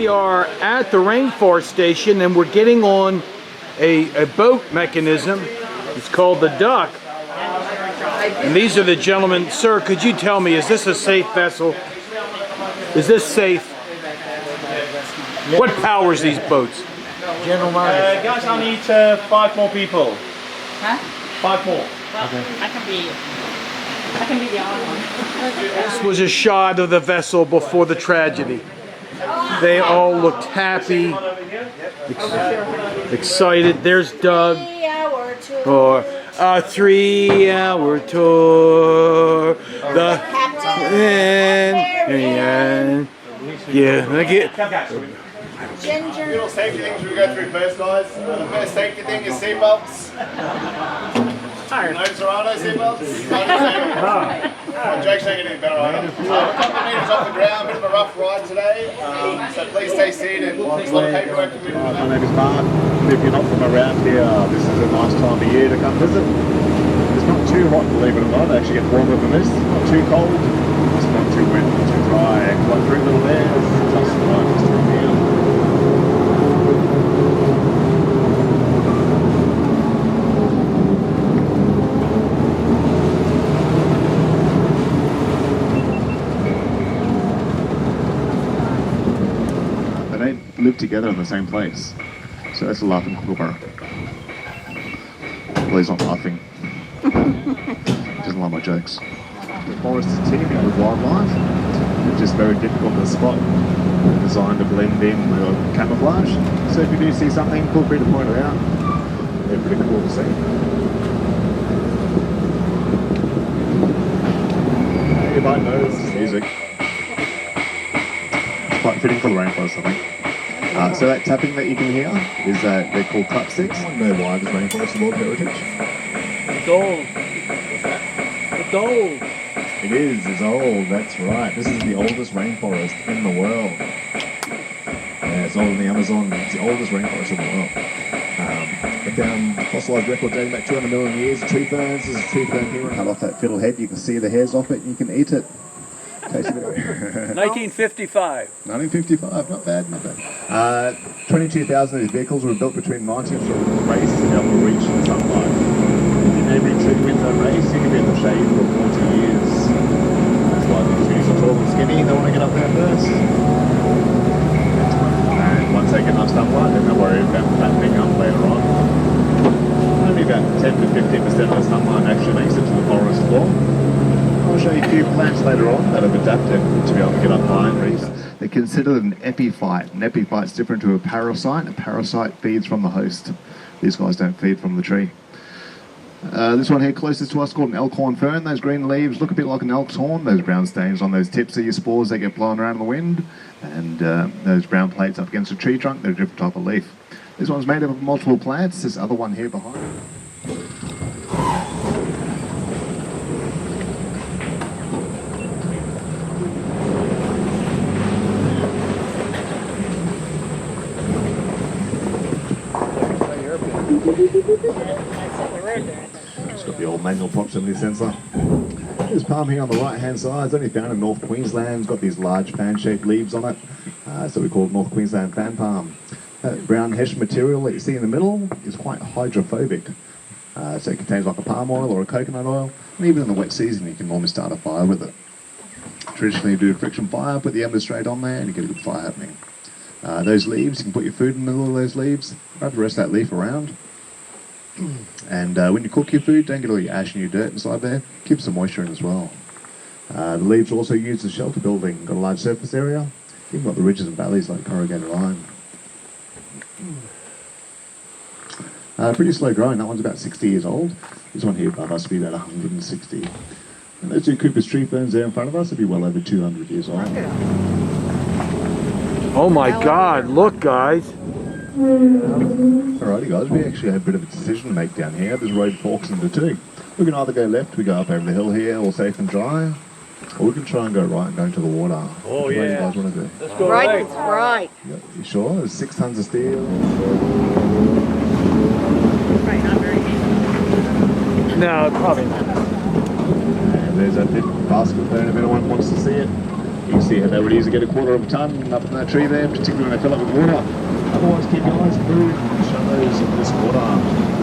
we are at the Rainforest Station and we're getting on a boat mechanism. It's called the Duck. And these are the gentlemen. Sir, could you tell me, is this a safe vessel? Is this safe? What powers these boats? General Motors. Guys, I need 5 more people. Huh? 5 more. Well, okay. I can be the odd one. This was a shot of the vessel before the tragedy. They all looked happy, excited. There's Doug for a 3-hour tour. The yeah, I get. Little safety things we go through first, guys. The first safety thing is seatbelts. No Toronto seatbelts. Jake's not getting better either. We're a couple of metres off the ground, bit of a rough ride today. So please stay seated. There's a lot of paperwork to do. My name is Mark. If you're not from around here, this is a nice time of year to come visit. It's not too hot, believe it or not. It actually gets warmer than this. Not too cold. It's not too wet, not too dry. Quite three little bears. Just right, just through here. Live together in the same place. So that's a laughing kookaburra. Well, he's not laughing. He doesn't like my jokes. The forest is teeming with wildlife. It's just very difficult to spot. They're designed to blend in with camouflage. So if you do see something, feel free to point it out. They're pretty cool to see. You might notice music. It's quite fitting for the rainforest, I think. So that tapping that you can hear is they're called clap sticks. I know why this rainforest is World Heritage. It's old. It's old. It is, it's old, that's right. This is the oldest rainforest in the world. Yeah, it's older than the Amazon. It's the oldest rainforest in the world. They found fossilised record dating back 200 million years. Tree ferns, this is a tree fern here. Cut off that fiddle head, you can see the hairs off it and you can eat it. 1955. 1955, not bad, not bad. 22,000 of these vehicles were built between 19 and race to be able to reach the sunlight. In every tree wins that race, you can be in the shade for 40 years. That's why these trees are tall and skinny, they want to get up there first. And once they get enough sunlight, then they'll worry about flattening up later on. Only about 10 to 15% of the sunlight actually makes it to the forest floor. I'll show you a few plants later on that have adapted to be able to get up high and reach. They're considered an epiphyte. An epiphyte's different to a parasite. A parasite feeds from the host. These guys don't feed from the tree. This one here closest to us is called an elkhorn fern. Those green leaves look a bit like an elk's horn. Those brown stains on those tips are your spores that get blown around in the wind. And those brown plates up against a tree trunk, they're a different type of leaf. This one's made up of multiple plants. This other one here behind. It's got the old manual proximity sensor. This palm here on the right hand side is only found in North Queensland. It's got these large fan-shaped leaves on it, so we call it North Queensland fan palm. That brown hesh material that you see in the middle is quite hydrophobic. So it contains like a palm oil or a coconut oil, and even in the wet season you can normally start a fire with it. Traditionally you do a friction fire, put the embers straight on there and you get a good fire happening. Those leaves, you can put your food in the middle of those leaves, wrap the rest of that leaf around. And when you cook your food, don't get all your ash and your dirt inside there. Keep some moisture in as well. The leaves are also used as shelter building. Got a large surface area. Even got the ridges and valleys like corrugated iron. Pretty slow growing. That one's about 60 years old. This one here above us will be about 160. And those two Cooper's tree ferns there in front of us will be well over 200 years old. Oh my God, look guys. Alrighty guys, we actually have a bit of a decision to make down here. This road forks into two. We can either go left, we go up over the hill here, all safe and dry, or we can try and go right and go into the water. Oh what yeah. do you guys want to do? Let's go Right, it's right. You sure? There's 6 tons of steel. Right, not very deep. No, probably not. And there's that big basket there if anyone wants to see it. You can see how they would easily get a quarter of a tonne up in that tree there, particularly when they fill up with water. Otherwise, keep your eyes through the shallows of this water.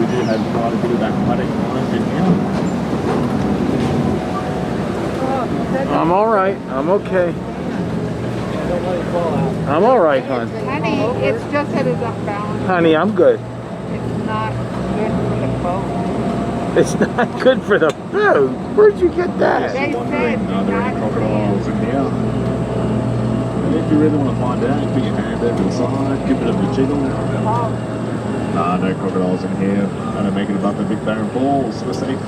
We do have quite a bit of aquatic life in here. I'm all right. I'm okay. I'm all right, hon. Honey, it's just that it's unbalanced. Honey, I'm good. It's not good for the boat. It's not good for the boat. Where'd you get that? They Wondering, said are there any crocodiles in here? And if you really want to find out, put your hand over the side, give it a jiggle. No crocodiles in here. I don't make it above the big barren balls. We're safe.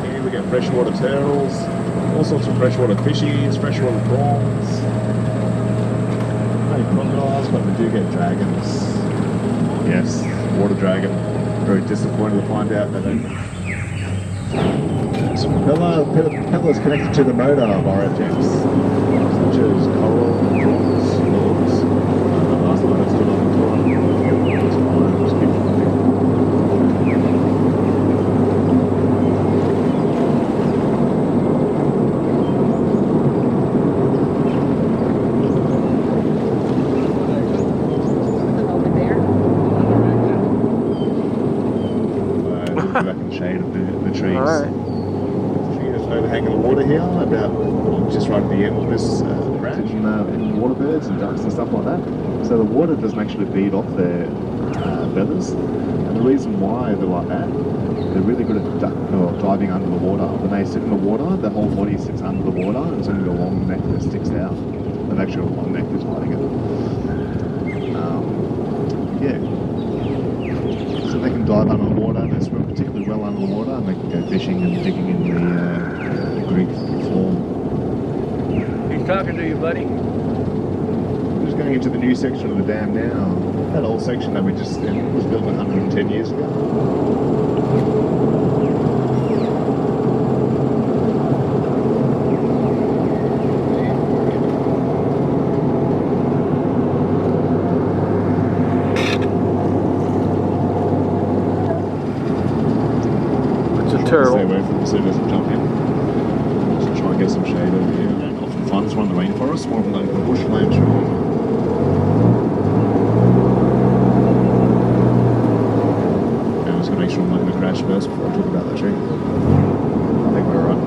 Here we get freshwater turtles, all sorts of freshwater fishies, freshwater prawns. No crocodiles, but we do get dragons. Yes, water dragon. Very disappointed to find out that some propellers connected to the motor of our objects, such as coral, prawns, logs. Last night I stood on the tour. It's fine, just keep moving. Back in the shade of the trees. All right. There's an overhang of the water here, about just right at the end of this branch. And water birds and ducks and stuff like that. So the water doesn't actually beat off their feathers. And the reason why they're like that, they're really good at diving under the water. When they sit in the water, their whole body sits under the water, and it's only the long neck that sticks out. They've actually got a long neck that's hiding it. Yeah. So they can dive under the water, they swim particularly well under the water, and they can go fishing and digging in the Greek floor. He's talking to you, buddy. We're just going into the new section of the dam now. That old section that we just was built 110 years ago. Turtle. Stay away from the sea, doesn't jump in. Just try and get some shade over here. I don't often find this one in the rainforest, more of a local bushland tree. I'm just going to make sure I'm not going to crash first before I talk about that tree. I think we're alright.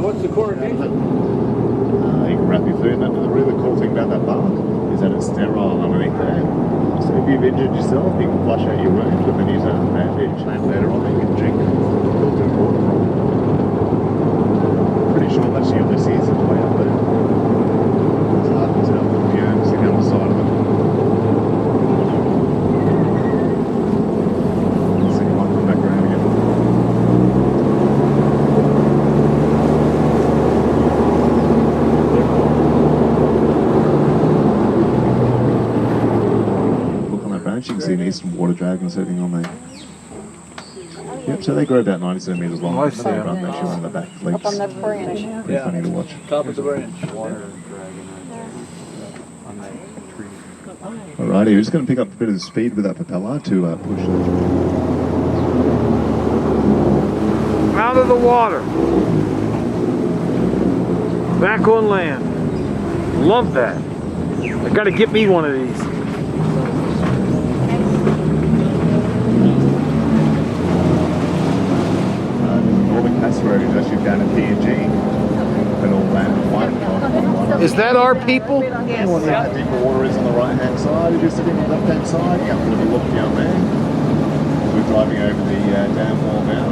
What's the coordination? You can wrap your food in it. The really cool thing about that bark is that it's sterile underneath there. So if you've injured yourself, you can flush out your wound and then use that as a bandage. And later on, you can drink filtered water from it. Pretty sure that's the Ulysses is way up there. It's hard to tell. Yeah, it's the other side of it. Let's see if I can come back around again. You can see an eastern water dragon sitting on there. Yep, so they grow about 90 centimetres long. I see. They run actually on the back legs. Up on the branch. Pretty funny to watch. Top of the branch. Alrighty, we're just going to pick up a bit of speed with that propeller to push it. Out of the water. Back on land. Love that. I gotta get me one of these. Northern Cass Road is actually down at PNG. And all land in one. Is that our people? Yes. The deeper water is on the right hand side. If you're sitting on the left hand side, you have a bit of a look down there. We're driving over the dam wall now.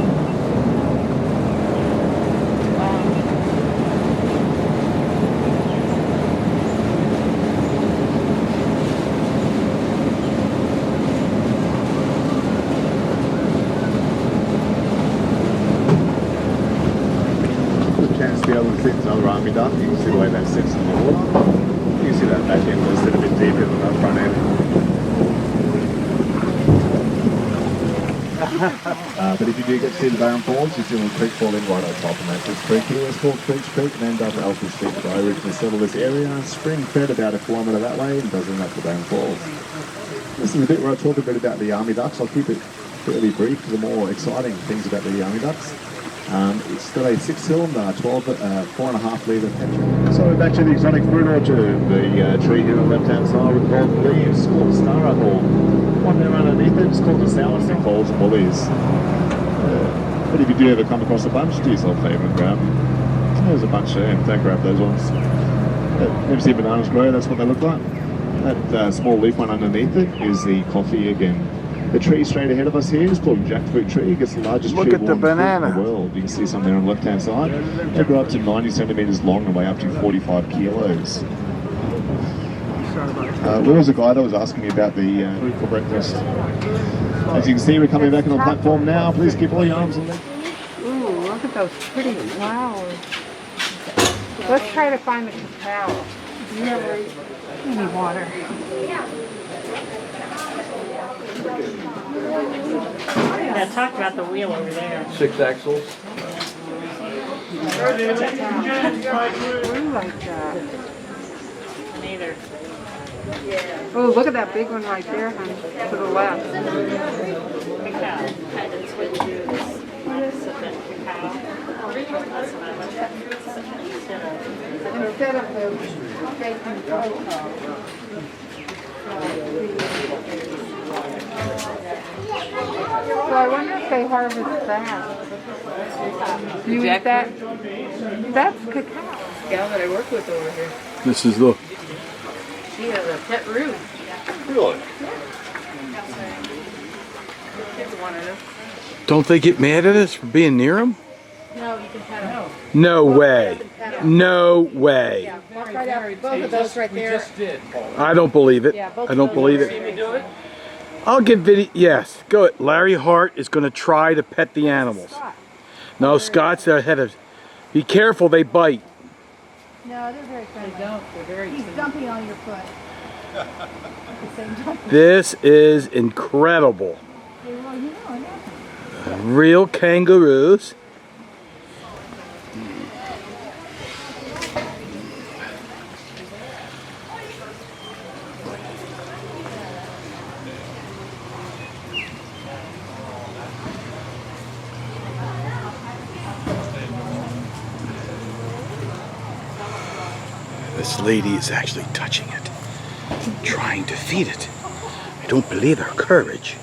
To be able to sit another army duck, you can see the way that sits in the water. You can see that back end was a little bit deeper than that front end. But if you do get to see the Barron Falls, you see a little creek fall in right on top, and that's this creek here. It's called Creech Creek, named after Alfred Street. I originally settled this area. Spring fed about a kilometre that way and does end up the Barron Falls. This is a bit where I talk a bit about the army ducks. I'll keep it fairly brief for the more exciting things about the army ducks. It's got a 6-cylinder, 4.5 litre petrol. So we're back to the exotic fruit orchard. The tree here on the left-hand side with golden leaves, called the star apple. One there underneath it is called the sour stick balls and bullies. But if you do ever come across a bunch, do yourself a favour and grab them. There's a bunch there, don't grab those ones. Never see bananas grow, that's what they look like. That small leaf one underneath it is the coffee again. The tree straight ahead of us here is called a jackfruit tree. It's the largest tree in the world. You can see some there on the left-hand side. They grow up to 90 centimetres long and weigh up to 45 kilos. There was a guy that was asking me about the food for breakfast. As you can see, we're coming back on the platform now. Please keep all your arms and legs. Ooh, look at those pretty flowers. Let's try to find the cacao. Do you ever eat any water? Yeah, talk about the wheel over there. 6 axles. Ooh, like that. Neither. Oh, look at that big one right there, honey, to the left. Cacao. Instead of the baking cocoa. So I wonder if they harvest that. Do you eat that? That's cacao. gal that I work with over here. This is the... She has a pet root. Really? Kids wanted them. Don't they get mad at us for being near them? No, you can pet them. No way. No way. Yeah, walk right out. Both of those right there. I don't believe it. Yeah, both I don't of believe those. it. See me do it? I'll get video. Yes, go ahead. Larry Hart is going to try to pet the animals. No, Scott's ahead of. Be careful, they bite. No, they're very friendly. They don't. They're very He's dumping on your foot. At the same time. This is incredible. Well, you know, nothing. Real kangaroos. This lady is actually touching it, trying to feed it. I don't believe her courage.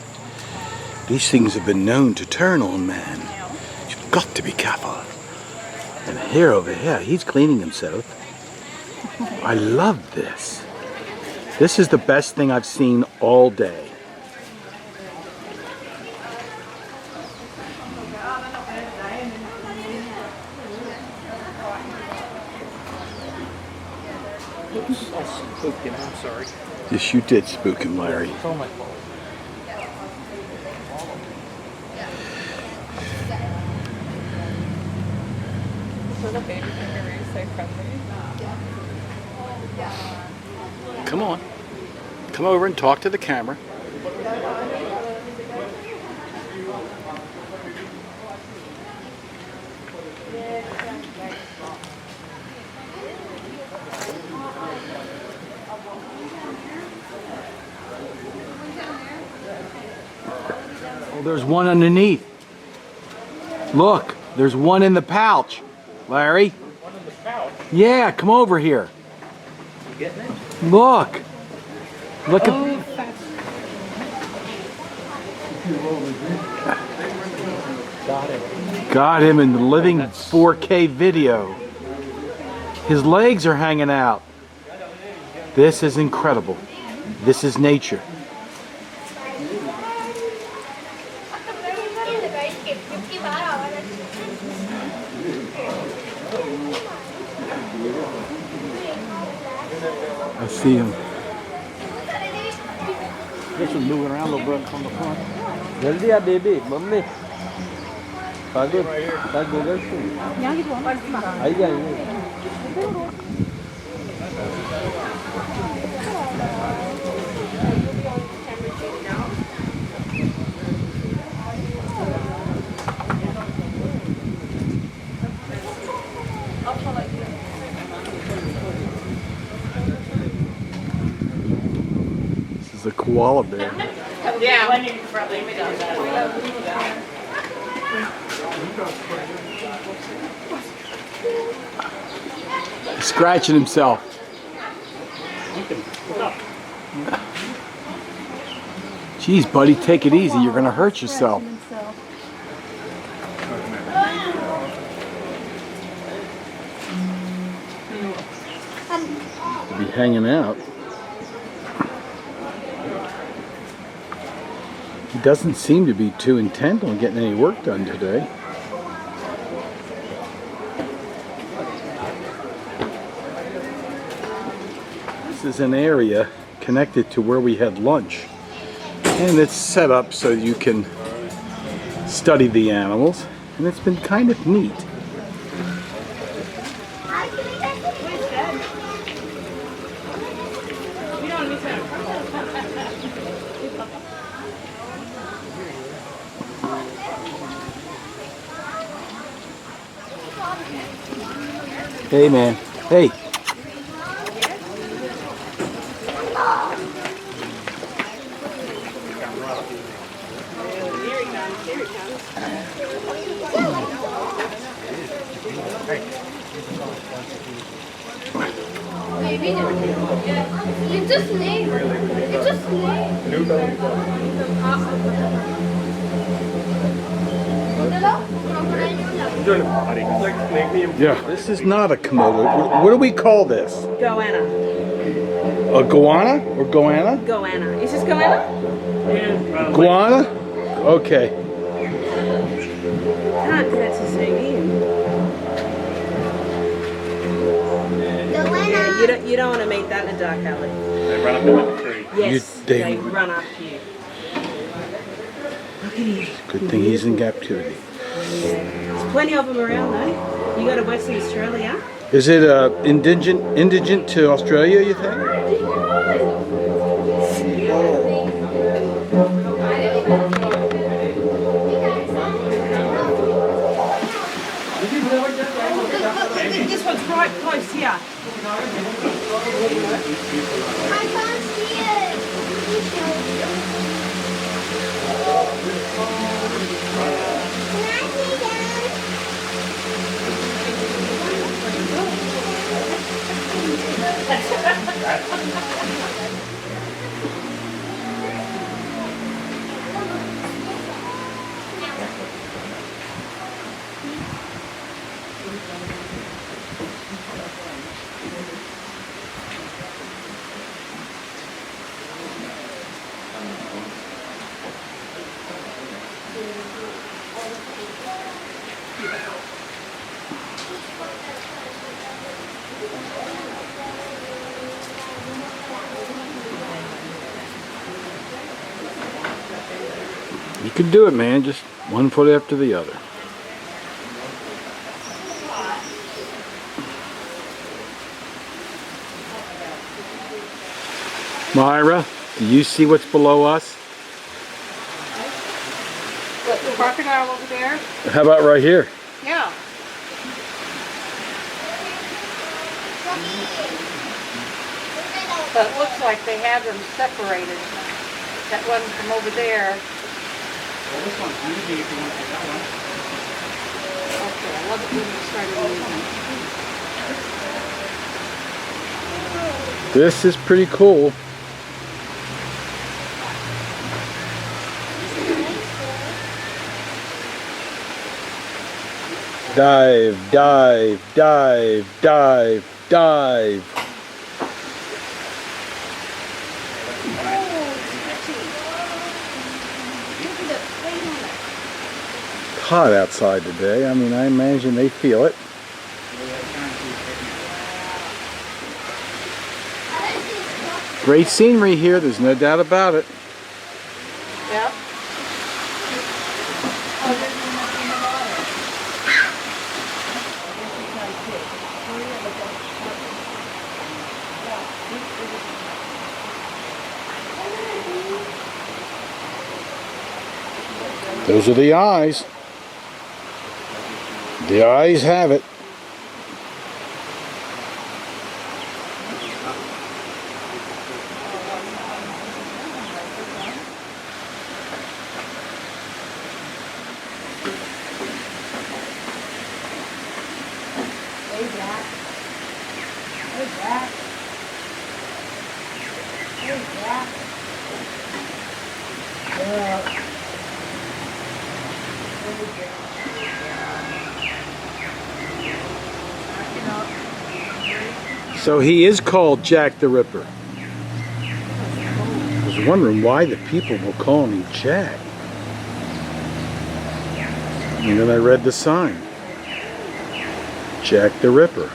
These things have been known to turn on man. You've got to be careful. And here over here, he's cleaning himself. I love this. This is the best thing I've seen all day. I spooked him, I'm sorry. Yes, you did spook him, Larry. It's all my fault. So the baby kangaroos so friendly. Come on. Come over and talk to the camera. Oh, there's one underneath. Look, there's one in the pouch. Larry? One in the pouch. Yeah, come over here. You getting it? Look. Look at... Got it. Got him in the living 4K video. His legs are hanging out. This is incredible. This is nature. I see him. This one's moving around a little bit on the front. Jaldi aa baby, mummy. Bagus. Dah Google tu. Yang itu apa? Ai jaएंगे. koala bear. Yeah. Scratching himself. Geez, buddy, take it easy. You're gonna hurt yourself. Be hanging out. He doesn't seem to be too intent on getting any work done today. This is an area connected to where we had lunch, and it's set up so you can study the animals, and it's been kind of neat. Hey man, hey. It's just name. It's just name. Yeah, this is not a Komodo. What do we call this? Goanna. A goanna or goanna? Goanna. Is this goanna? Guana? Okay. Can't catch the same. You don't want to meet that in a dark alley. They run up behind the tree. Yes, they- they run after you. Look at him. Good thing he's in captivity. There's plenty of them around though. You go to Western Australia. Is it indigent to Australia, you think? This one's right close here. I can't see it. You can do it, man. Just one foot after the other. Myra, do you see what's below us? The crocodile over there? How about right here? Yeah. But it looks like they have them separated. That one from over there. Well, this one's easy if you want to do that one. Okay, I love it when you started moving. This is pretty cool. Dive, dive, dive, dive, dive. Hot outside today. I mean, I imagine they feel it. Great scenery here, there's no doubt about it. Yep. Those are the eyes. The eyes have it. So he is called Jack the Ripper. I was wondering why the people were calling him Jack. And then I read the sign. Jack the Ripper.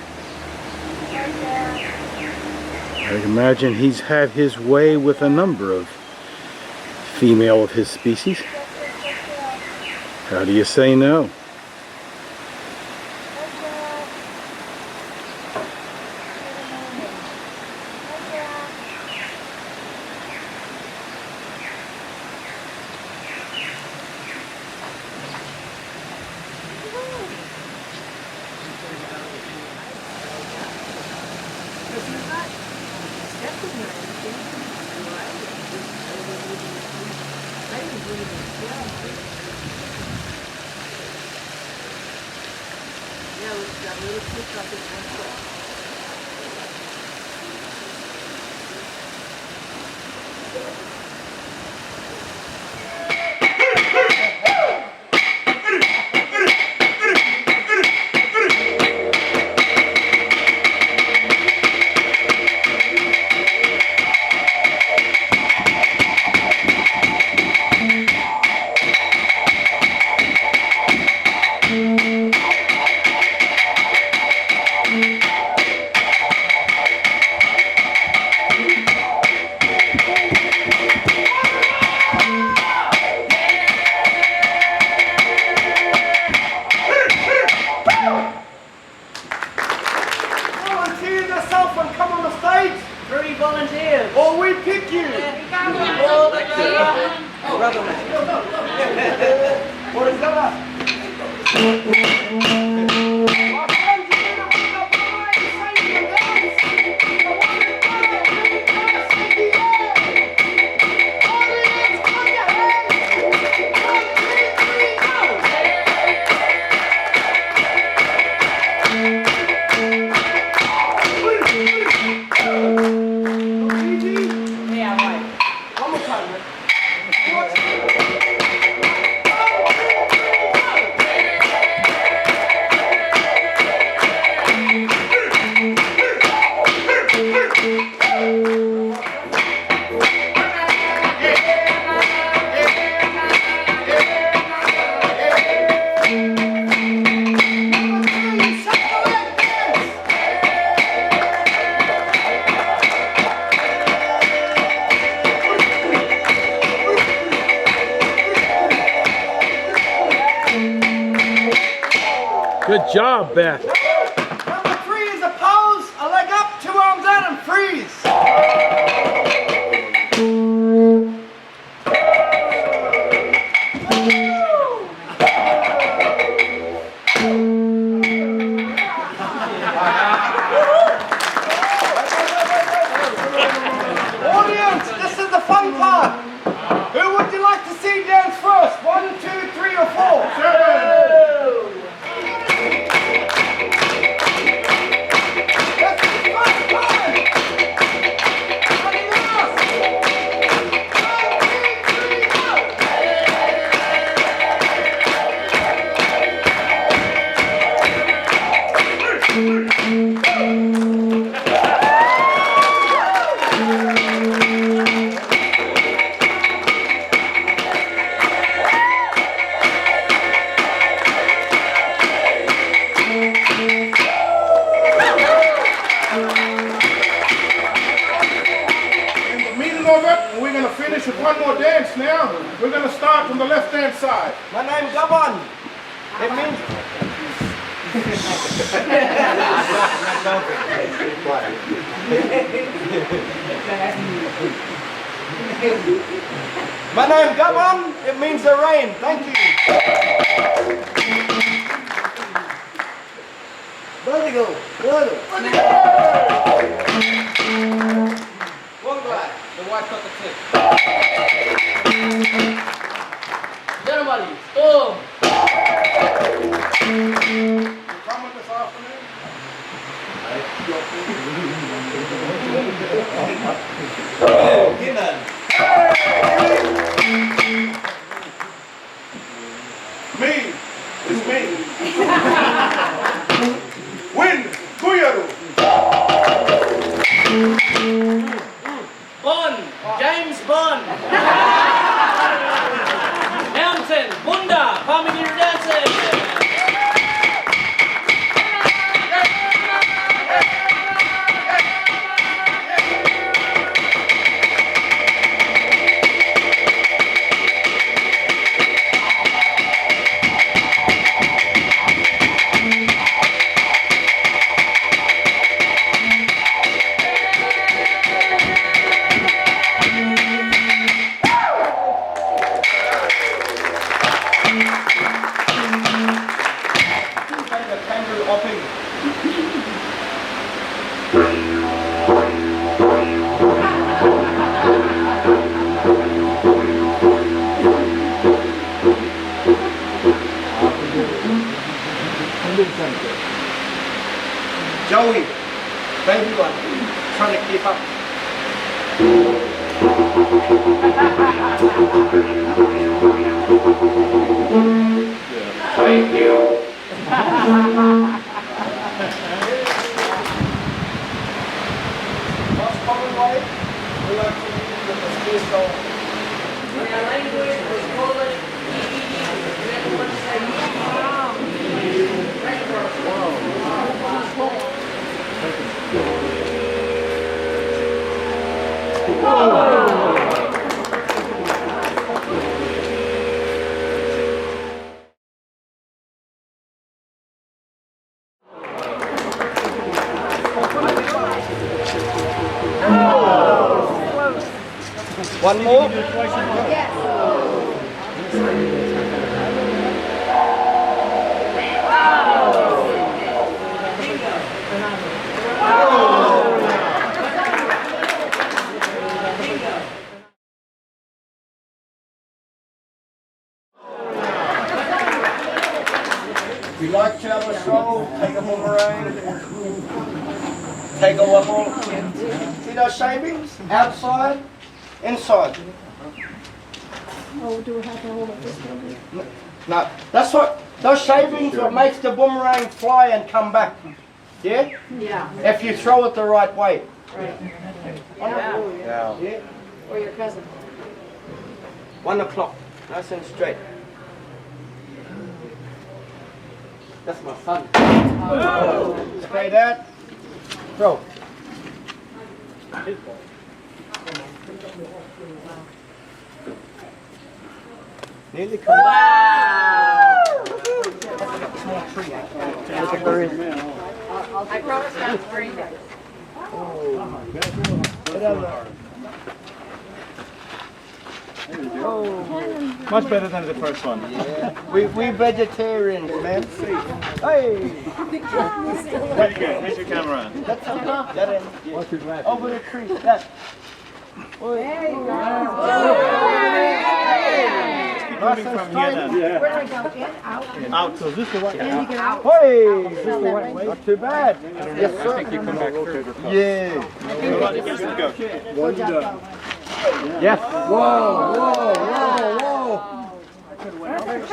I imagine he's had his way with a number of female of his species. How do you say no? Good job, Beth. Number 3 is a pose, a leg up, 2 arms out, and freeze. Audience, this is the fun part. Who would you like to see dance first? 1, 2, 3, or 4? We're going to finish with one more dance now. We're going to start from the left-hand side. My name's Gabon. It means... My name's Gabon. It means the rain. Thank you. Vertigo. Vertigo. One guy. The white cockatoo. Everybody, boom! You coming this afternoon? Get Me. It's me. Wind. Kuyaru. Bond. James Bond. Mountain. Bunda. Palming your dancing. Joey, baby one, trying to keep up. Thank you. Most common way, we like to use with the spear soul. Our language was Polish. One more? If you like to have a stroll, take a boomerang, take a wobble. See those shavings? Outside, inside. Oh, do we have to hold it this way? No, that's what, those shavings what makes the boomerang fly and come back. Yeah? Yeah. If you throw it the right way. Right. Yeah. Yeah. Or your cousin. 1 o'clock, nice and straight. That's my son. Oh. Straight out. Throw. Nearly come. Wow! Small tree. I promise not to bring it. Oh. Much better than the first one. Yeah. We vegetarians, man. Hey. Very good. Here's your camera. That's that end. Yeah. Over the tree. That. There you go. Nice from here then. Yeah. Where do I go? In, out? Out. So this is the right. In to get out? Hey. This is the right way. Not too bad. Yes, sir. I think you come back through. Yeah. Go jump. Yes. Whoa, whoa, whoa, whoa.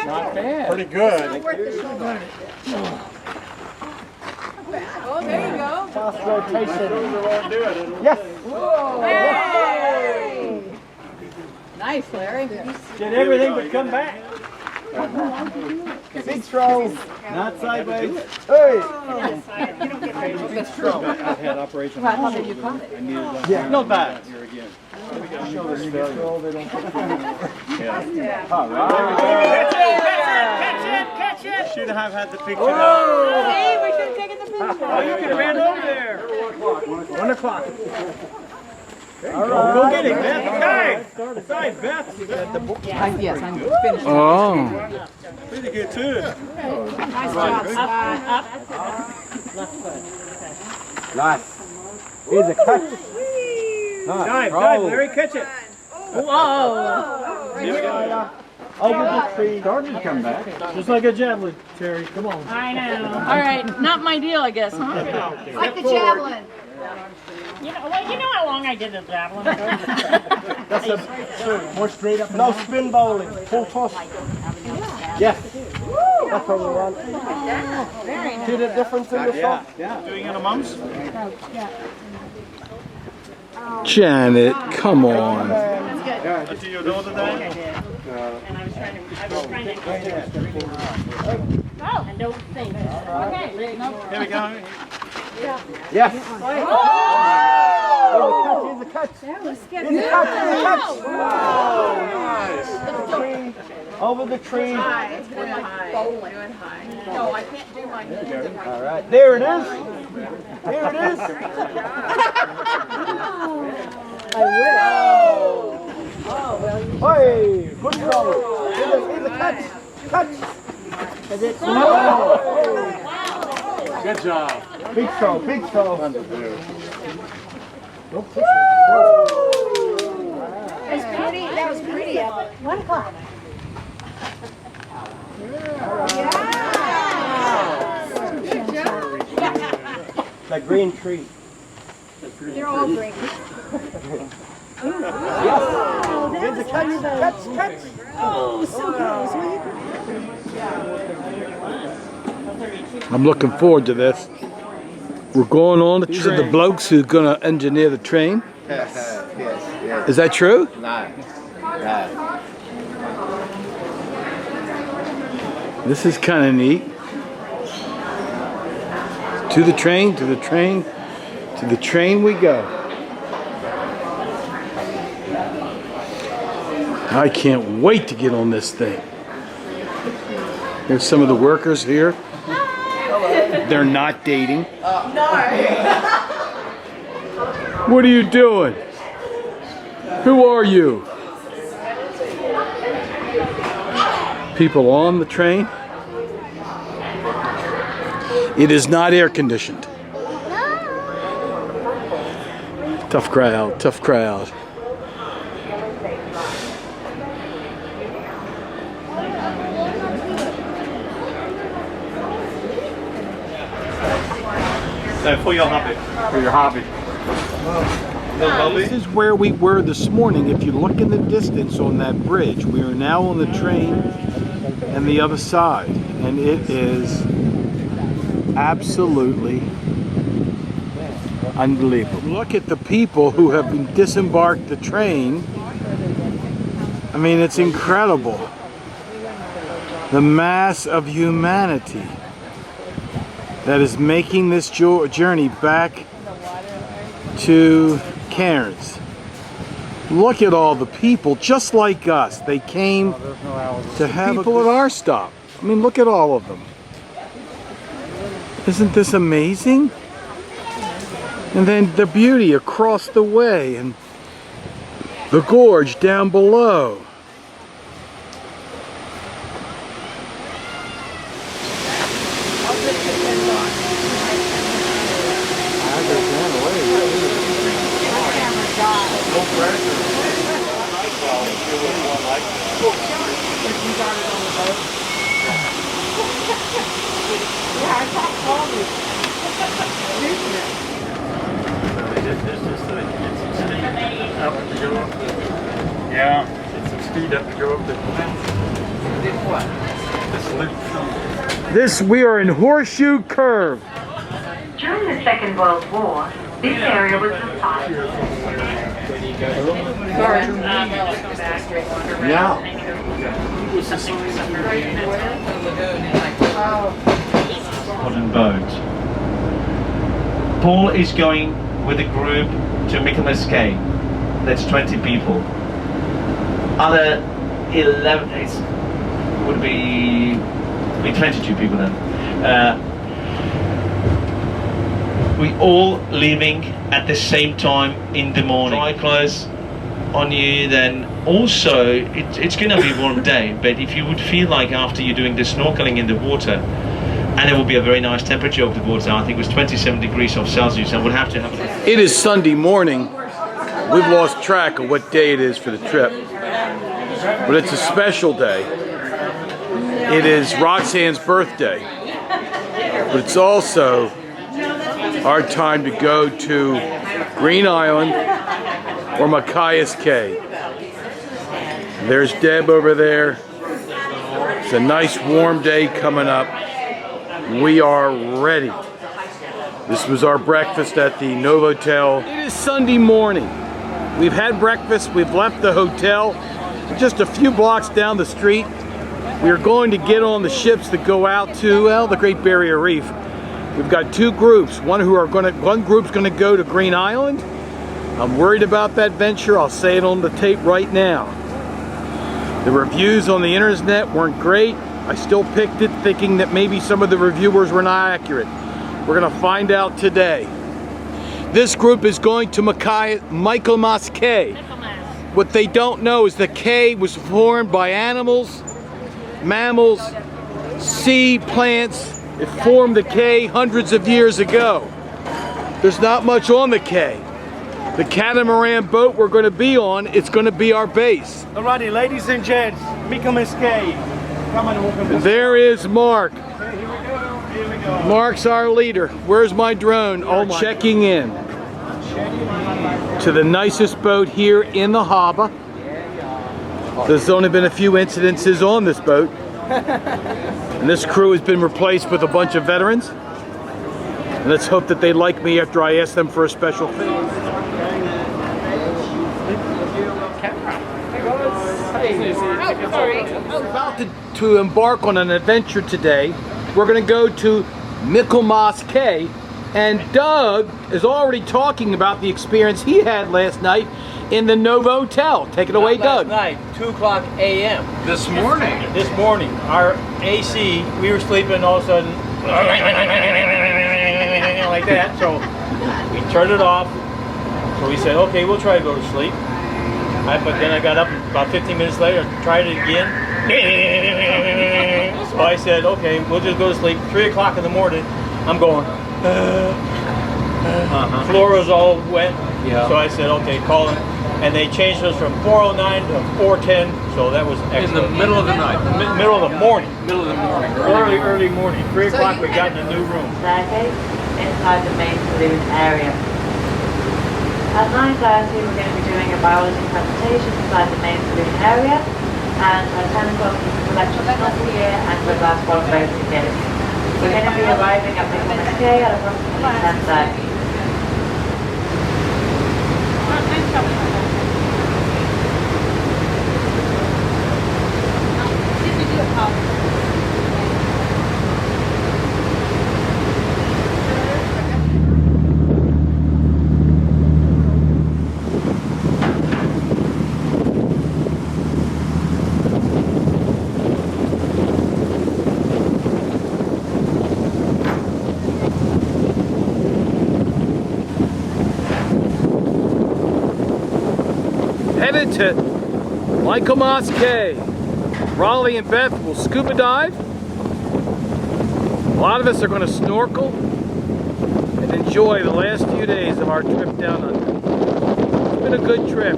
Not bad. Pretty good. Oh, there you go. Fast rotation. Yes. Hey! Nice, Larry. Did everything but come back. Big throw. Not sideways. Hey. Big throw. I've had operations. Well, how did you caught it? I needed Yeah. not bad. Here again. Yeah. All right. Catch it! Should have had the picture. Hey, we should have taken the picture. Oh, you could have ran over there. 1 o'clock. All right. Go get it, Beth. Okay. Side, Beth. You got the book. Yes, I'm finished. Oh. Pretty good too. Nice job, Scott. Nice. Here's a catch. Dive, Larry, catch it. Whoa. Over the tree. Started to come back. Just like a javelin, Terry. Come on. I know. All right, not my deal, I guess, huh? Like the javelin. You know how long I did the javelin? That's a more straight up. No spin bowling. Full toss. Yes. That's what we want. See the difference in the salt? Doing it a mums? Janet, come on. That's to your daughter there? I don't think. Okay. Here we go. Yes. Here's a catch. Here's a catch. Here's a catch. Nice. Over the tree. No, I can't do my hands. All right. There it is. There it is. I will. Hey, good throw. Here's a catch. Catch. Good job. Big throw. Big throw. That was pretty. 1 o'clock. The green tree. They're all green. Yes. Here's a catch. Catch. Oh, so close. I'm looking forward to this. We're going on the train. These are the blokes who are going to engineer the train. Yes. Is that true? No. This is kind of neat. To the train, to the train, to the train we go. I can't wait to get on this thing. Here's some of the workers here. They're not dating. What are you doing? Who are you? People on the train. It is not air conditioned. Tough crowd, tough crowd. So for your hobby. For your hobby. This is where we were this morning. If you look in the distance on that bridge, we are now on the train and the other side. And it is absolutely unbelievable. Look at the people who have been disembarked the train. I mean, it's incredible. The mass of humanity that is making this journey back to Cairns. Look at all the people, just like us. They came to have people at our stop. I mean, look at all of them. Isn't this amazing? And then the beauty across the way and the gorge down below. Yeah, it's some speed up to go up there. This, we are in Horseshoe Curve. During the Second World War, this area was the site. Yeah. Wooden boat. Paul is going with a group to Michaelmas Cay. That's 20 people. Other 11 would be 22 people then. We all leaving at the same time in the morning. Dry clothes on you, then also it's going to be a warm day, but if you would feel like after you're doing the snorkeling in the water, and it will be a very nice temperature of the water, I think it was 27 degrees Celsius, and we'll have to have It is Sunday morning. We've lost track of what day it is for the trip, but it's a special day. It is Roxanne's birthday, but it's also our time to go to Green Island or Michaelmas Cay. There's Deb over there. It's a nice warm day coming up. We are ready. This was our breakfast at the Novotel. It is Sunday morning. We've had breakfast, we've left the hotel. Just a few blocks down the street, we are going to get on the ships that go out to, well, the Great Barrier Reef. We've got two groups. One group's gonna go to Green Island. I'm worried about that venture. I'll say it on the tape right now. The reviews on the internet weren't great. I still picked it thinking that maybe some of the reviewers were not accurate. We're gonna find out today. This group is going to Michaelmas Cay. What they don't know is the cay was formed by animals, mammals, sea plants. It formed the cay hundreds of years ago. There's not much on the cay. The catamaran boat we're going to be on, it's going to be our base. Alrighty, ladies and gents, Michaelmas Cay. Come on, welcome. There is Mark. Okay, here we go. Here we go. Mark's our leader. Where's my drone? All checking in to the nicest boat here in the harbor. There's only been a few incidences on this boat. And this crew has been replaced with a bunch of veterans. And let's hope that they like me after I ask them for a special favor. We're about to embark on an adventure today. We're going to go to Michaelmas Cay, and Doug is already talking about the experience he had last night in the Novotel. Take it away, Doug. Last night, 2 o'clock a.m. This morning? This morning, our AC, we were sleeping, all of a sudden, like that, so we turned it off. So we said, okay, we'll try to go to sleep. But then I got up about 15 minutes later, tried it again. So I said, okay, we'll just go to sleep. 3 o'clock in the morning, I'm going. Floor was all wet. Yeah. So I said, okay, call it. And they changed us from 409 to 410, so that was excellent. In the middle of the night. Middle of the morning. Middle of the morning. Early morning. 3 o'clock we got in a new room. Staircase inside the main saloon area. At 9:30 we're going to be doing a biology presentation inside the main saloon area, and at 10 o'clock is the selection of the year and the last one voting again. We're going to be arriving at Michaelmas Cay at approximately 10:30. Headed to Michaelmas Cay. Raleigh and Beth will scuba dive. A lot of us are going to snorkel and enjoy the last few days of our trip down under. It's been a good trip.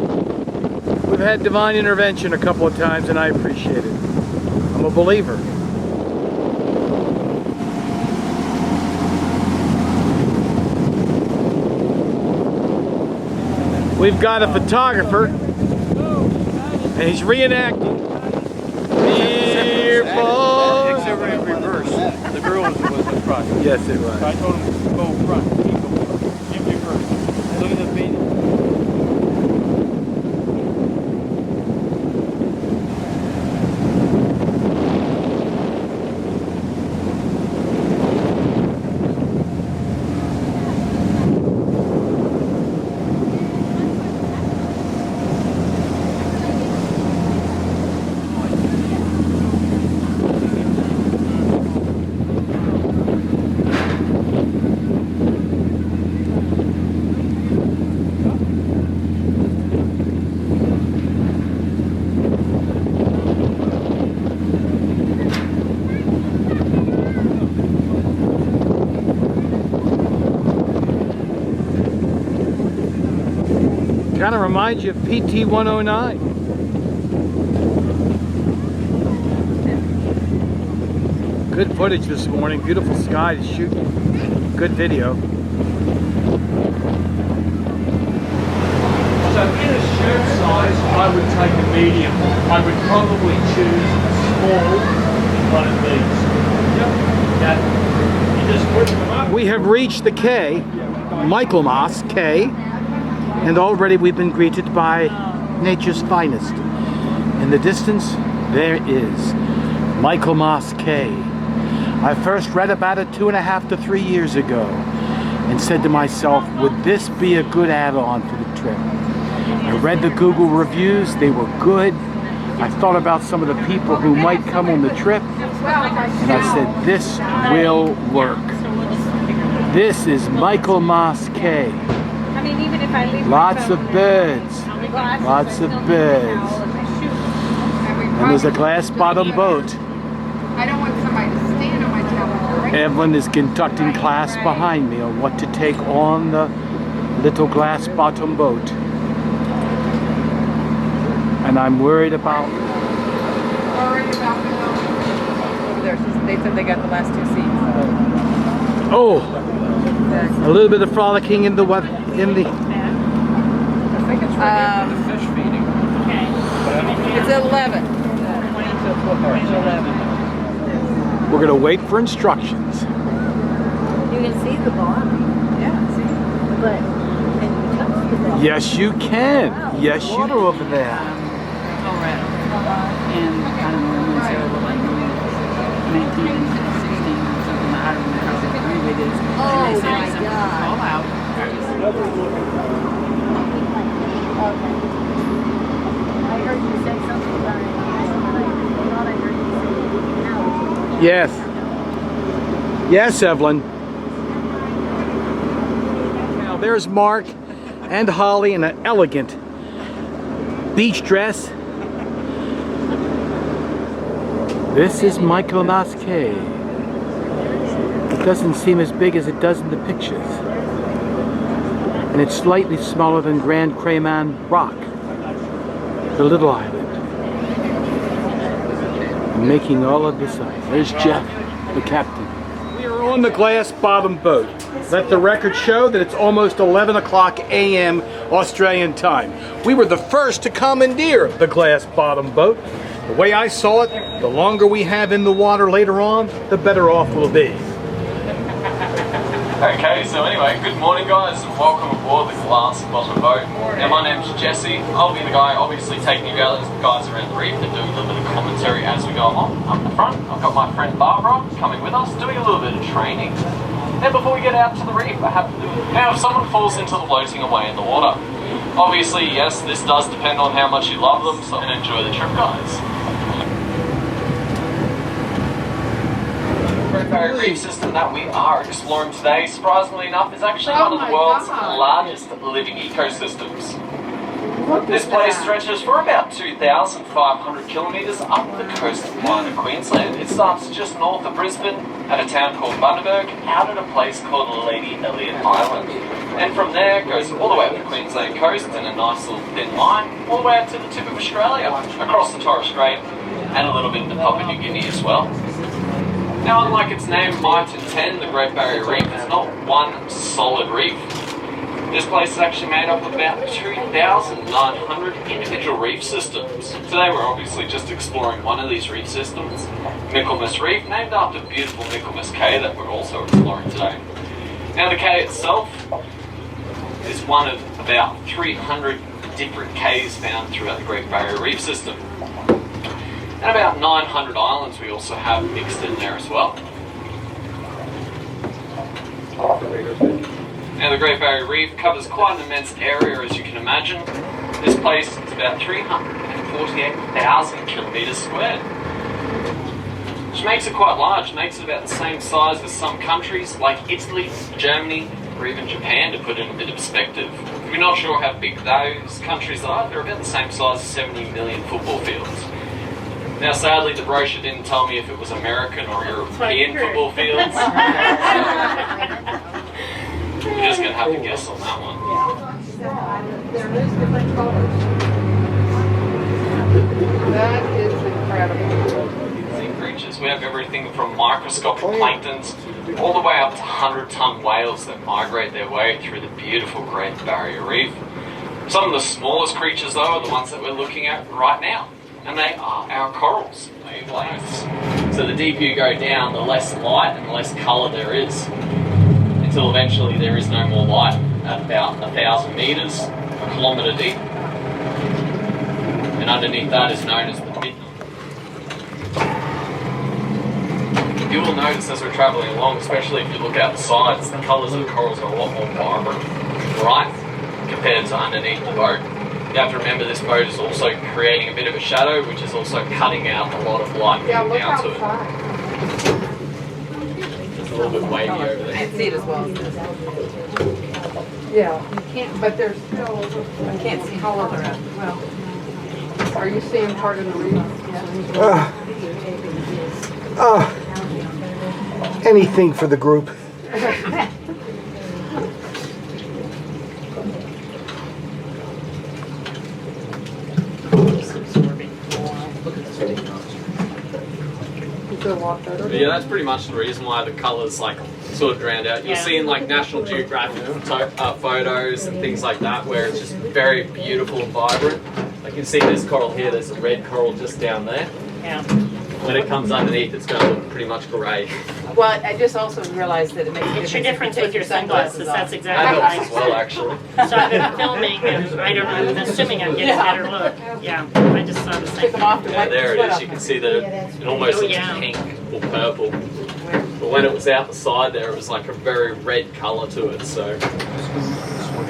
We've had divine intervention a couple of times and I appreciate it. I'm a believer. We've got a photographer and he's reenacting. Except for in reverse. The girl was in front. Yes, it was. So I told him to go front. In reverse. Look at the video. Kind of reminds you of PT 109. Good footage this morning, beautiful sky to shoot. Good video. So in a shirt size, I would take a medium. I would probably choose a small running leads. Yep. You just push them up. We have reached the Cay, Michaelmas Cay, and already we've been greeted by nature's finest. In the distance, there is Michaelmas Cay. I first read about it 2.5 to 3 years ago and said to myself, would this be a good add-on for the trip? I read the Google reviews, they were good. I thought about some of the people who might come on the trip, and I said, this will work. This is Michaelmas Cay. I mean, even if I leave Lots of birds. Lots of birds. And there's a glass-bottom boat. I don't want somebody to stand on my telephone, right? Evelyn is conducting class behind me on what to take on the little glass-bottom boat. And I'm worried about... Over there, they said they got the last 2 seats. Oh! A little bit of frolicking in the... I think it's right there for the fish feeding. It's 11. 20 to 11. We're going to wait for instructions. You can see the bar. Yeah, see? But can you touch the bar? Yes, you can. Yes, you are over there. Colorado. And I don't know when it's over, like 19 and 16 or something. I don't remember how it is. Oh and they said my something God. call out. I heard you say something about it. I thought I heard you say it. Yes. Yes, Evelyn. Now there's Mark and Holly in an elegant beach dress. This is Michaelmas Cay. It doesn't seem as big as it does in the pictures. And it's slightly smaller than Grand Cayman Rock, the little island. I'm making all of this up. There's Jeff, the captain. We are on the glass bottom boat. Let the record show that it's almost 11 o'clock a.m. Australian time. We were the first to commandeer the glass bottom boat. The way I saw it, the longer we have in the water later on, the better off we'll be. Okay, so anyway, good morning guys and welcome aboard the glass bottom boat. Now my name's Jesse. I'll be the guy obviously taking you guys around the reef and doing a little bit of commentary as we go along. Up the front, I've got my friend Barbara coming with us, doing a little bit of training. Now before we get out to the reef, I have to do it. Now if someone falls into the floating away in the water, obviously yes, this does depend on how much you love them, so and enjoy the trip guys. The Great Barrier Reef system that we are exploring today, surprisingly enough, is actually one of the world's largest living ecosystems. This place stretches for about 2,500 kilometres up the coast of Queensland. It starts just north of Brisbane at a town called Bundaberg, out at a place called Lady Elliot Island. And from there it goes all the way up the Queensland coast in a nice little thin line, all the way up to the tip of Australia, across the Torres Strait, and a little bit into Papua New Guinea as well. Now, unlike its name might intend, the Great Barrier Reef is not one solid reef. This place is actually made up of about 2,900 individual reef systems. Today we're obviously just exploring one of these reef systems, Michaelmas Reef, named after beautiful Michaelmas Cay that we're also exploring today. Now the cay itself is one of about 300 different cays found throughout the Great Barrier Reef system. And about 900 islands we also have mixed in there as well. Now the Great Barrier Reef covers quite an immense area as you can imagine. This place is about 348,000 kilometres squared, which makes it quite large, makes it about the same size as some countries like Italy, Germany, or even Japan, to put it in a bit of perspective. If you're not sure how big those countries are, they're about the same size as 70 million football fields. Now sadly the brochure didn't tell me if it was American or European football fields. We're just going to have to guess on that one. There is different colors. That is incredible. Sea creatures. We have everything from microscopic planktons all the way up to 100-ton whales that migrate their way through the beautiful Great Barrier Reef. Some of the smallest creatures though are the ones that we're looking at right now, and they are our corals. So the deeper you go down, the less light and the less colour there is, until eventually there is no more light at about 1,000 metres, a kilometre deep. And underneath that is known as the midnight. You will notice as we're travelling along, especially if you look out the sides, the colours of the corals are a lot more vibrant, bright, compared to underneath the boat. You have to remember this boat is also creating a bit of a shadow, which is also cutting out a lot of light coming down to it. It's a little bit wavy over there. I can see it as well as this. Yeah, you can't, but there's still, I can't see color. Well, are you seeing part of the reef? Anything for the group. But yeah, that's pretty much the reason why the colours like sort of drowned out. You'll see in like National Geographic photos and things like that where it's just very beautiful and vibrant. Like you can see this coral here, there's a red coral just down there. Yeah. When it comes underneath, it's going to look pretty much grey. Well, I just also realized that it makes a It's your difference with your sunglasses. That's That exactly helps right. as well, actually. So I've been filming, and I'm assuming I'm getting a better look. Yeah, I just saw the same thing. Yeah, there it is. You can see that it almost looks pink or purple. But when it was out the side there, it was like a very red colour to it. So,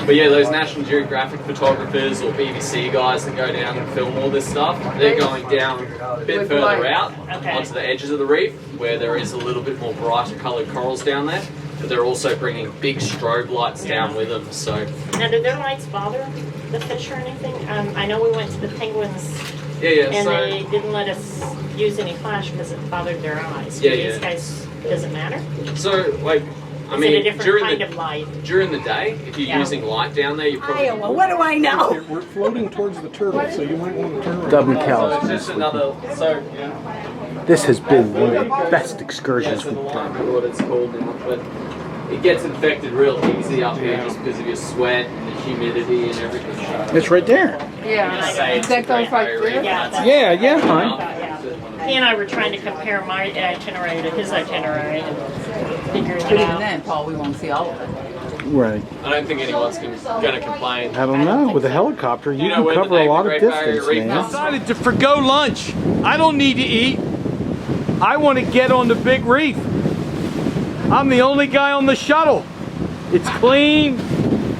but yeah, those National Geographic photographers or BBC guys that go down and film all this stuff, they're going down a bit further out onto the edges of the reef where there is a little bit more brighter coloured corals down there. But they're also bringing big strobe lights down with them. So Now, did their lights bother the fish or anything? I know we went to the penguins. yeah, And so they didn't let us use any flash because it bothered their eyes. Yeah, Do these yeah. guys, does it matter? So, like, I Is mean, it a different during kind the of light? during the day, if you're Yeah. using light down there, you probably. Iowa, what do I know? We're floating towards the turtle, so you might want to turn around. Double So cows. it's just another. So yeah. This has been one of the best Yeah, excursions so we've the line, I done. don't know what it's called now, but it gets infected real easy up here just because of your sweat and the humidity and everything. It's right there. Yeah, Say it's that the Great goes like Barrier this. Reef, Yeah, that's- Yeah, fine. He and I were trying to compare my itinerary to his itinerary and figuring But it even out. then, Paul, we won't see all of it. Right. I don't think anyone's going to complain. I don't know. With a helicopter, you know can where the cover a name lot of of the Great Barrier distance, Reef man. is? Decided to forgo lunch. I don't need to eat. I want to get on the big reef. I'm the only guy on the shuttle. It's clean.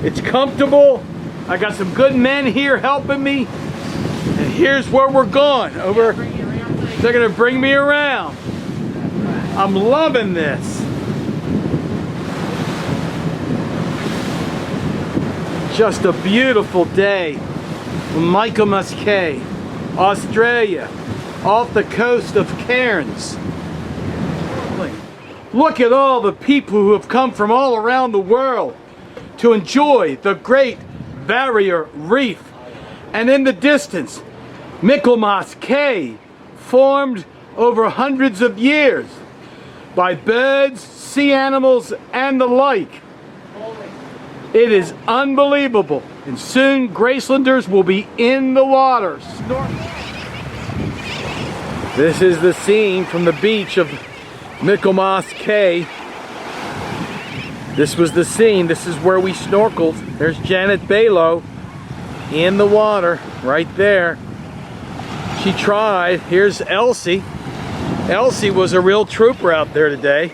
It's comfortable. I got some good men here helping me. And here's where we're going. Over. They're going to bring me around. I'm loving this. Just a beautiful day from Michaelmas Cay, Australia, off the coast of Cairns. Look at all the people who have come from all around the world to enjoy the Great Barrier Reef. And in the distance, Michaelmas Cay, formed over hundreds of years by birds, sea animals, and the like. It is unbelievable, and soon Gracelanders will be in the waters. This is the scene from the beach of Michaelmas Cay. This was the scene. This is where we snorkeled. There's Janet Balo in the water right there. She tried. Here's Elsie. Elsie was a real trooper out there today.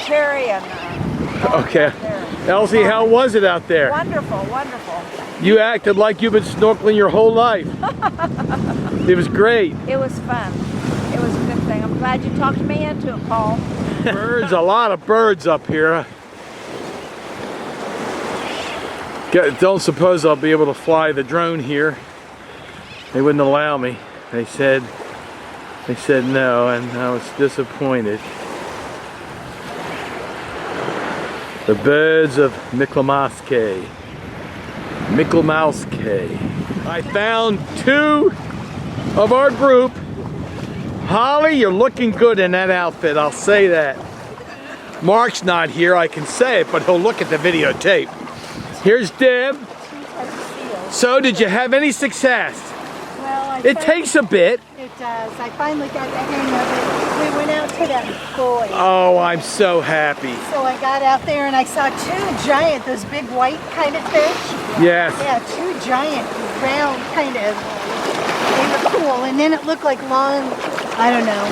Cherry and Okay. Elsie, how was it out there? wonderful, wonderful. You acted like you've been snorkeling your whole life. It was great. It was fun. It was a good thing. I'm glad you talked me into it, Paul. Birds, a lot of birds up here. Don't suppose I'll be able to fly the drone here. They wouldn't allow me. They said no, and I was disappointed. The birds of Michaelmas Cay. Michaelmas Cay. I found two of our group. Holly, you're looking good in that outfit, I'll say that. Mark's not here, I can say it, but he'll look at the videotape. Here's Deb. So, did you have any success? Well, It takes a bit. It does. I finally got the hang of it. We went out to that buoy. Oh, I'm so happy. So I got out there and I saw two giant, those big white kind of fish. Yes. Yeah, two giant, round kind of. They were cool. And then it looked like long, I don't know,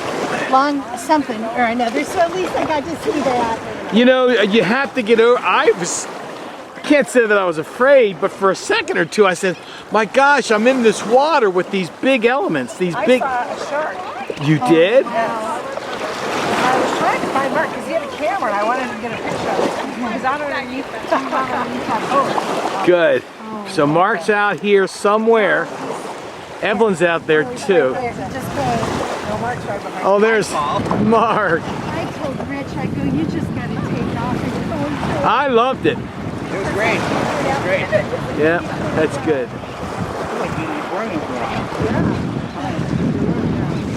long something or another. So at least I got to see that. You know, you have to get over. I can't say that I was afraid, but for a second or two I said, my gosh, I'm in this water with these big elements, these big... I saw a shark. You did? I was trying to find Mark because he had a camera and I wanted to get a picture of it. He's on underneath that boat. Good. So Mark's out here somewhere. Evelyn's out there too. Oh, there's Mark. I told Rich, I go, you just got to take off. I loved it. It was great. It was great. Yeah, that's good.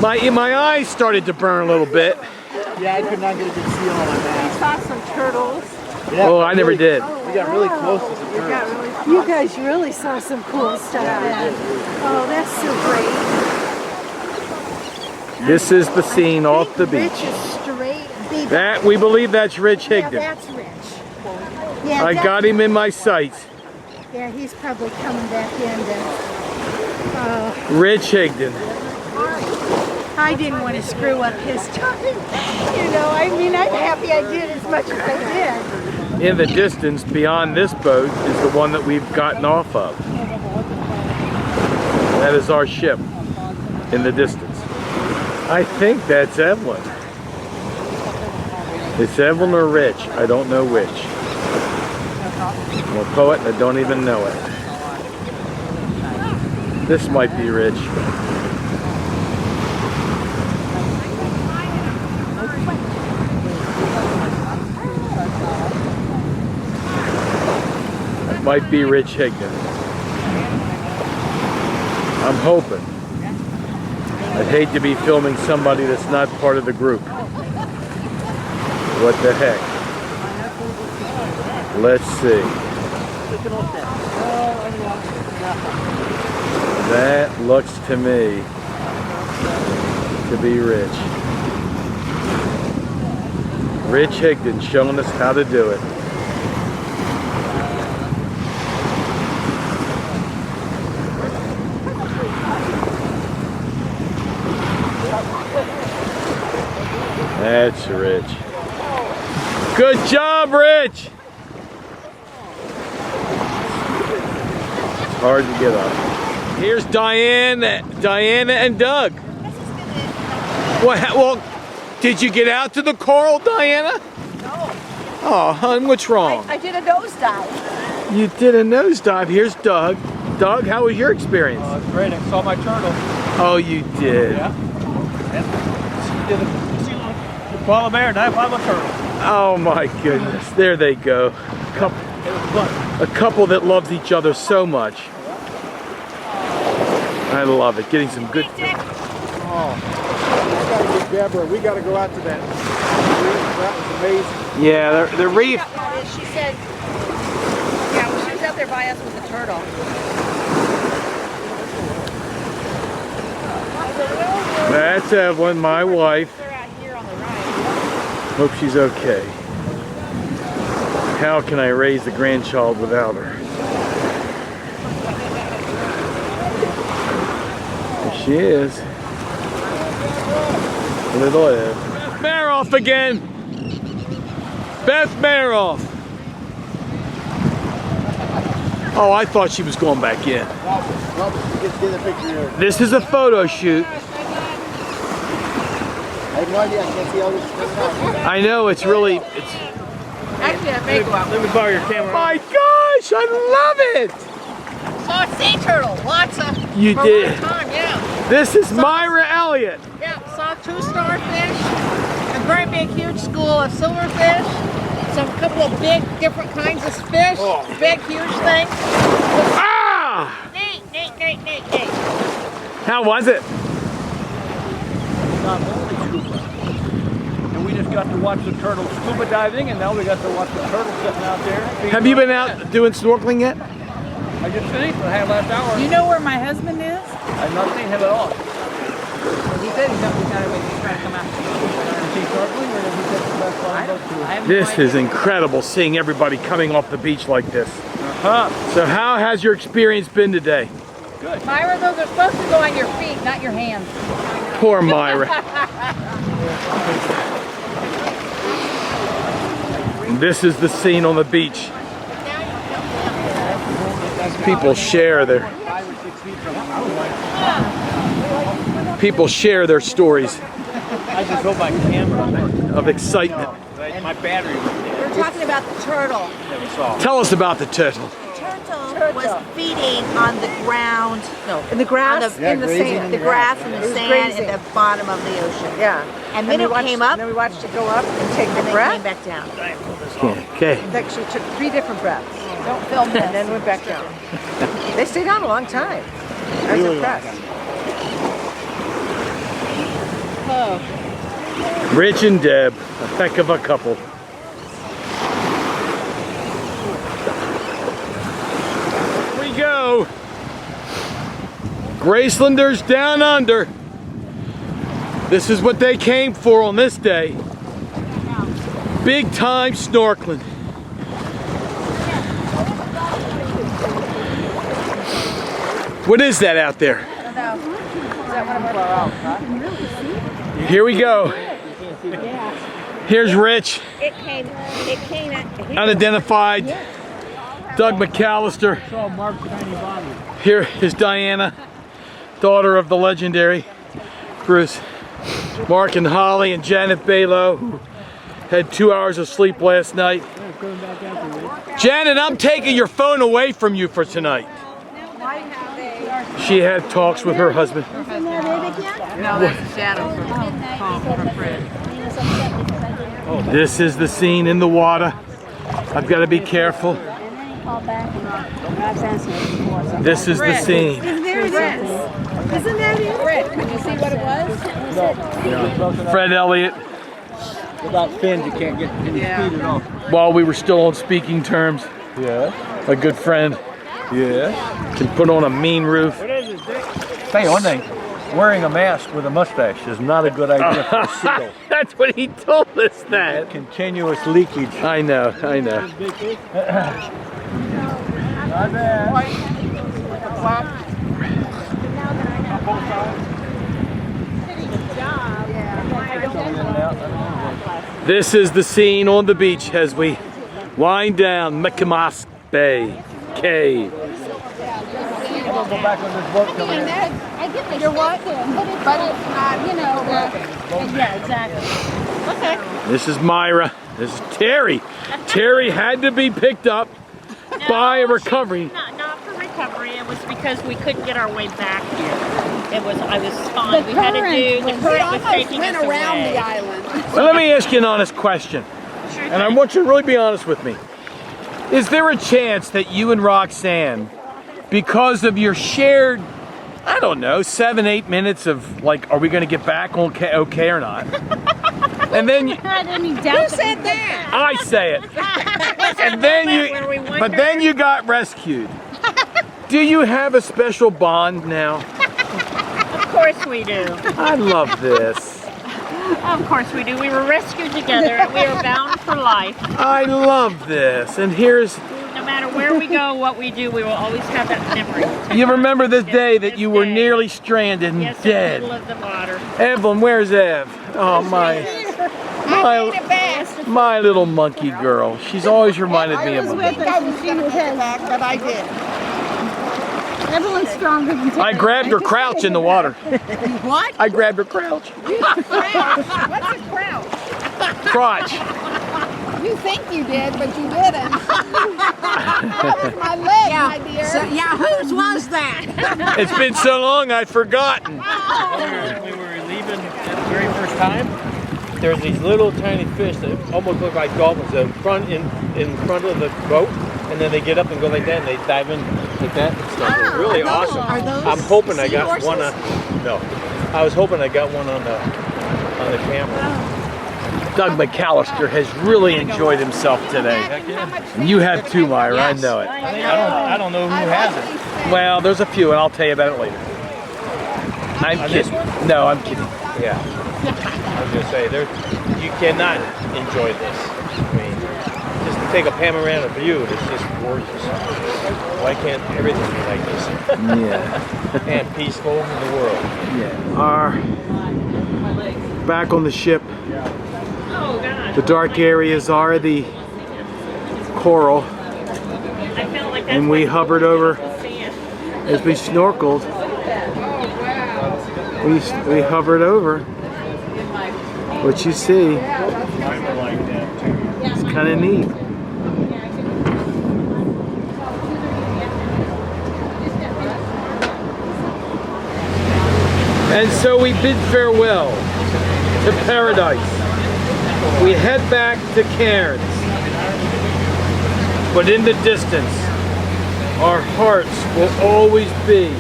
My eyes started to burn a little bit. Yeah, I could not get a good seal on my back. We saw some turtles. Yeah, oh, I never did. We got really close to some turtles. You guys really saw some cool stuff then. Oh, that's so great. This is the scene off the beach. Rich is straight. That, we believe that's Rich Higdon. Yeah, that's Rich. Yeah, I got him in my sights. Yeah, he's probably coming back in to... Rich Higdon. I didn't want to screw up his time. You know, I mean, I'm happy I did as much as I did. In the distance, beyond this boat, is the one that we've gotten off of. That is our ship in the distance. I think that's Evelyn. It's Evelyn or Rich. I don't know which. I'm a poet and I don't even know it. This might be Rich. That might be Rich Higdon. I'm hoping. I'd hate to be filming somebody that's not part of the group. What the heck? Let's see. That looks to me to be Rich. Rich Higdon showing us how to do it. That's Rich. Good job, Rich! It's hard to get up. Here's Diana and Doug. Well, did you get out to the coral, Diana? No. Oh, hon, what's wrong? I did a nosedive. You did a nosedive. Here's Doug. Doug, how was your experience? Great, I saw my turtle. Oh, you did? Yeah. Koala bear and I have a turtle. Oh my goodness, there they go. A couple that loves each other so much. I love it, getting some good food. Oh, we gotta get Deborah. We gotta go out to that reef. That was amazing. Yeah, the reef. She said, yeah, when she was out there by us with the turtle. That's Evelyn, my wife. Hope she's okay. How can I raise the grandchild without her? There she is. Little Ev. Beth Maroff again! Beth Maroff! Oh, I thought she was going back in. This is a photo shoot. I have no idea. I can't see all this. I know, it's really... Actually, I may go out. Let me borrow your camera. My gosh, I love it! Saw a sea turtle, lots of. You for did. one time, yeah. This is Myra Elliott. Yeah, saw 2 starfish, a very big, huge school of silverfish, some couple of big, different kinds of fish, big, huge things. Ah! Neat. How was it? Not only scuba. And we just got to watch the turtles scuba diving, and now we got to watch the turtles sitting out there. Have you been out doing snorkeling yet? I just finished. I had last hour. You know where my husband is? I've not seen him at all. He said he's going to try to come out. This is incredible, seeing everybody coming off the beach like this. So how has your experience been today? Good. Myra, those are supposed to go on your feet, not your hands. Poor Myra. This is the scene on the beach. People share their stories I just hope my camera of excitement. my battery was dead. We're talking about the turtle. Never saw. Tell us about the turtle. Turtle was feeding on the ground. No, In the grass? on the, in the sand. The grass and the sand at the bottom of the ocean. Yeah. And then it came up. And then we watched it go up and take the And then breath. came back down. Okay. It actually took 3 different breaths. Don't film this. And then went back down. They stayed on a long time. I was impressed. Oh. Rich and Deb, a heck of a couple. Here we go. Gracelanders down under. This is what they came for on this day. Big time snorkeling. What is that out there? I don't know. Is that one of our... Here we go. Here's Rich, It came unidentified. Doug McAllister. Saw Mark's tiny body. Here is Diana, daughter of the legendary Bruce. Mark and Holly and Janet Balo, who had 2 hours of sleep last night. Janet, I'm taking your phone away from you for tonight. She had talks with her husband. No, that's a shadow from Fred. This is the scene in the water. I've got to be careful. This is the scene. There it is. Isn't that it? Fred, could you see what it was? Fred Elliott, Without fins, you can't get any speed at all. while we were still on speaking terms, Yeah. a good friend, Yeah. can put on a mean roof. Tell you one thing, wearing a mask with a mustache is not a good idea for a seal. That's what he told us that. Continuous leakage. I know, I know. Not bad. This is the scene on the beach as we wind down Michaelmas Cay. We'll go back on this boat coming in. I get the what? But it's not, you know. Yeah, exactly. Okay. This is Myra. This is Terry. Terry had to be picked up by a recovery. Not for recovery. It was because we couldn't get our way back here. I was fine. We had to do the current was taking us around away. the island. Well, let me ask you an honest question. And I want you to really be honest with me. Is there a chance that you and Roxanne, because of your shared, I don't know, 7-8 minutes of like, are we going to get back okay or not? And then you, Who said that? I say it. And then but then you got rescued. Do you have a special bond now? Of course we do. I love this. Of course we do. We were rescued together and we are bound for life. I love this. And here's, No matter where we go, what we do, we will always have that memory. you remember this day that you were nearly stranded and Yes, dead. in the middle of the water. Evelyn, where's Ev? Oh my little monkey girl. She's always reminded me of I her. was going to pick back, but I did. Evelyn's stronger than I grabbed her crouch in the water. What? I grabbed her crouch. What's a crouch? Crotch. You think you did, but you didn't. That was my leg, my dear. So, yeah, whose was that? It's been so long I'd forgotten. When we were leaving the very first time, there's these little tiny fish that almost look like dolphins that in front of the boat, and then they get up and go like that, and they dive in like that. It's really awesome. I'm hoping I got one on. No, I was hoping I got one on the camera. Doug McAllister has really enjoyed himself today. And you have too, Myra, I know it. I don't know who has it. Well, there's a few, and I'll tell you about it later. I'm On kidding. this one? No, I'm kidding. Yeah. I was gonna say, you cannot enjoy this. I mean, just to take a panoramic view, it's just gorgeous. Why can't everything be like this? Yeah. And peaceful in the world. Yeah. Our back on the ship. Oh, God. The dark areas are the coral, I felt like that's and we hovered over sand. as we snorkeled. We hovered over. What you see, it's kind of neat. And so we bid farewell to paradise. We head back to Cairns. But in the distance, our hearts will always be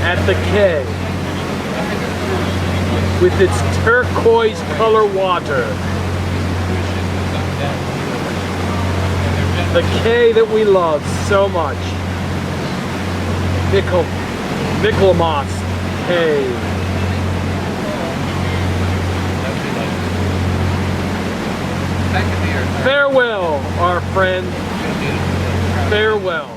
at the Cay with its turquoise color water. The Cay that we love so much. Michaelmas Cay. Farewell, our friend. Farewell.